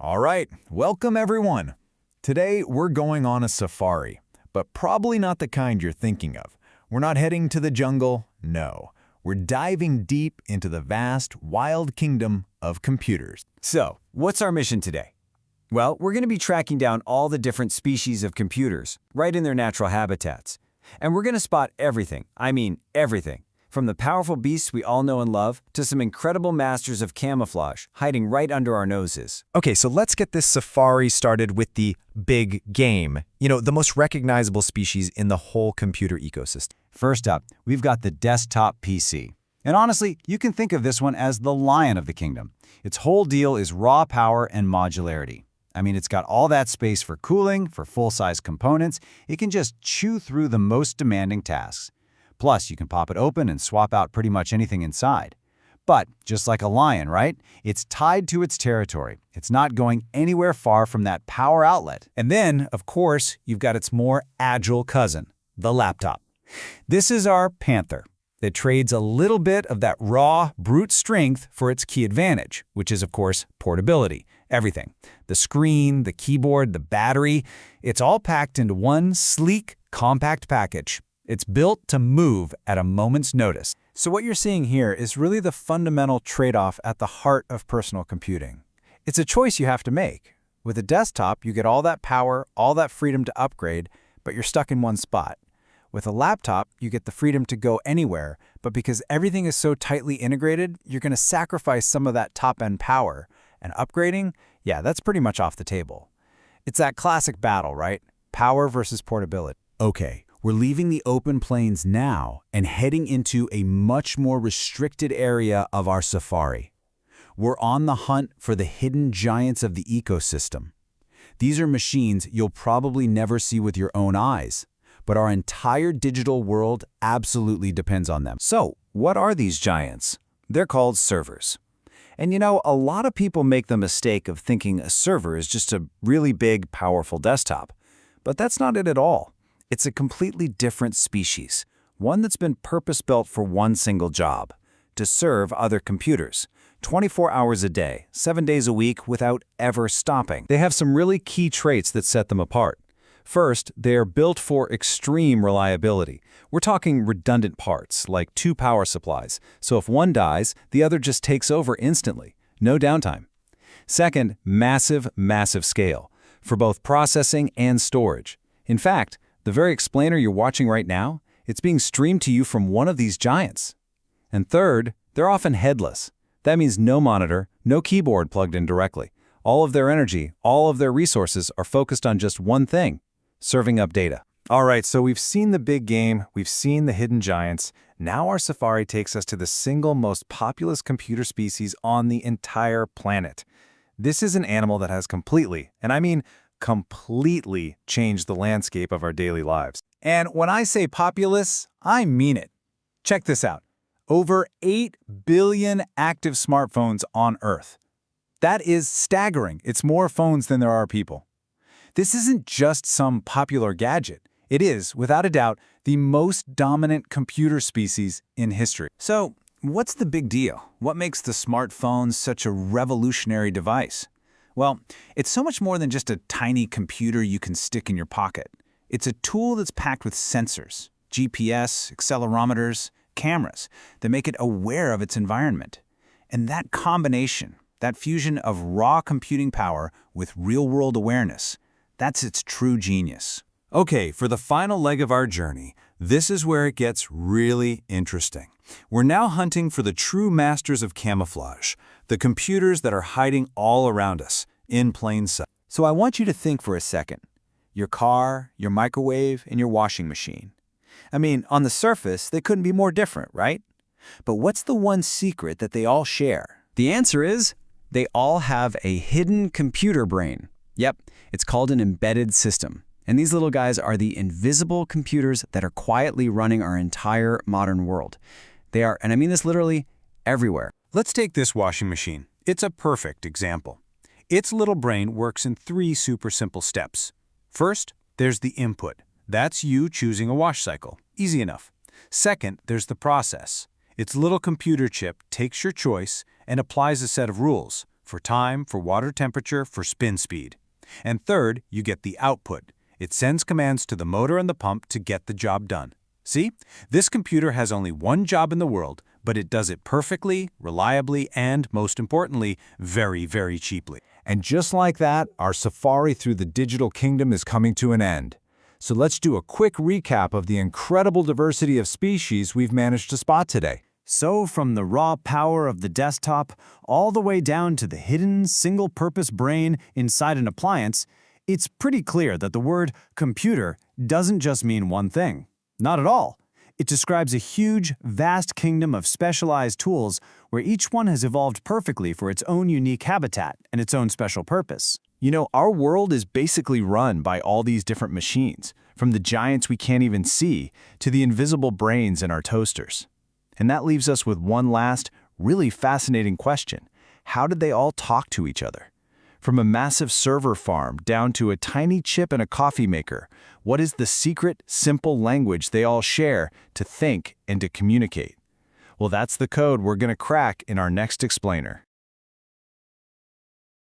All right, welcome everyone. Today we're going on a safari, but probably not the kind you're thinking of. We're not heading to the jungle, no. We're diving deep into the vast, wild kingdom of computers. So, what's our mission today? Well, we're going to be tracking down all the different species of computers, right in their natural habitats. And we're going to spot everything, I mean everything, from the powerful beasts we all know and love to some incredible masters of camouflage hiding right under our noses. Okay, so let's get this safari started with the big game. The most recognizable species in the whole computer ecosystem. First up, we've got the desktop PC. And honestly, you can think of this one as the lion of the kingdom. Its whole deal is raw power and modularity. I mean, it's got all that space for cooling, for full-size components. It can just chew through the most demanding tasks. Plus, you can pop it open and swap out pretty much anything inside. But just like a lion, right? It's tied to its territory. It's not going anywhere far from that power outlet. And then, of course, you've got its more agile cousin, the laptop. This is our panther. It trades a little bit of that raw, brute strength for its key advantage, which is, of course, portability. Everything. The screen, the keyboard, the battery, it's all packed into one sleek, compact package. It's built to move at a moment's notice. So what you're seeing here is really the fundamental trade-off at the heart of personal computing. It's a choice you have to make. With a desktop, you get all that power, all that freedom to upgrade, but you're stuck in one spot. With a laptop, you get the freedom to go anywhere, but because everything is so tightly integrated, you're going to sacrifice some of that top-end power. And upgrading, yeah, that's pretty much off the table. It's that classic battle, right? Power versus portability. Okay, we're leaving the open plains now and heading into a much more restricted area of our safari. We're on the hunt for the hidden giants of the ecosystem. These are machines you'll probably never see with your own eyes, but our entire digital world absolutely depends on them. So, what are these giants? They're called servers. And a lot of people make the mistake of thinking a server is just a really big, powerful desktop. But that's not it at all. It's a completely different species, one that's been purpose-built for one single job, to serve other computers, 24 hours a day, 7 days a week, without ever stopping. They have some really key traits that set them apart. First, they are built for extreme reliability. We're talking redundant parts, like 2 power supplies, so if one dies, the other just takes over instantly. No downtime. Second, massive scale, for both processing and storage. In fact, the very explainer you're watching right now, it's being streamed to you from one of these giants. And third, they're often headless. That means no monitor, no keyboard plugged in directly. All of their energy, all of their resources are focused on just one thing: serving up data. All right, so we've seen the big game, we've seen the hidden giants. Now our safari takes us to the single most populous computer species on the entire planet. This is an animal that has completely, and I mean completely, changed the landscape of our daily lives. And when I say populous, I mean it. Check this out. Over 8 billion active smartphones on Earth. That is staggering. It's more phones than there are people. This isn't just some popular gadget. It is, without a doubt, the most dominant computer species in history. So, what's the big deal? What makes the smartphone such a revolutionary device? Well, it's so much more than just a tiny computer you can stick in your pocket. It's a tool that's packed with sensors, GPS, accelerometers, cameras that make it aware of its environment. And that combination, that fusion of raw computing power with real-world awareness, that's its true genius. Okay, for the final leg of our journey, this is where it gets really interesting. We're now hunting for the true masters of camouflage, the computers that are hiding all around us, in plain sight. So I want you to think for a second. Your car, your microwave, and your washing machine. I mean, on the surface, they couldn't be more different, right? But what's the one secret that they all share? The answer is, they all have a hidden computer brain. Yep, it's called an embedded system. And these little guys are the invisible computers that are quietly running our entire modern world. They are, and I mean this literally, everywhere. Let's take this washing machine. It's a perfect example. Its little brain works in 3 super simple steps. First, there's the input. That's you choosing a wash cycle. Easy enough. Second, there's the process. Its little computer chip takes your choice and applies a set of rules. for time, for water temperature, for spin speed. And third, you get the output. It sends commands to the motor and the pump to get the job done. See? This computer has only one job in the world, but it does it perfectly, reliably, and, most importantly, very, very cheaply. And just like that, our safari through the digital kingdom is coming to an end. So let's do a quick recap of the incredible diversity of species we've managed to spot today. So from the raw power of the desktop all the way down to the hidden single-purpose brain inside an appliance, it's pretty clear that the word computer doesn't just mean one thing. Not at all. It describes a huge, vast kingdom of specialized tools where each one has evolved perfectly for its own unique habitat and its own special purpose. You know, our world is basically run by all these different machines, from the giants we can't even see to the invisible brains in our toasters. And that leaves us with one last, really fascinating question. How did they all talk to each other? From a massive server farm down to a tiny chip in a coffee maker, what is the secret, simple language they all share to think and to communicate? Well, that's the code we're going to crack in our next explainer.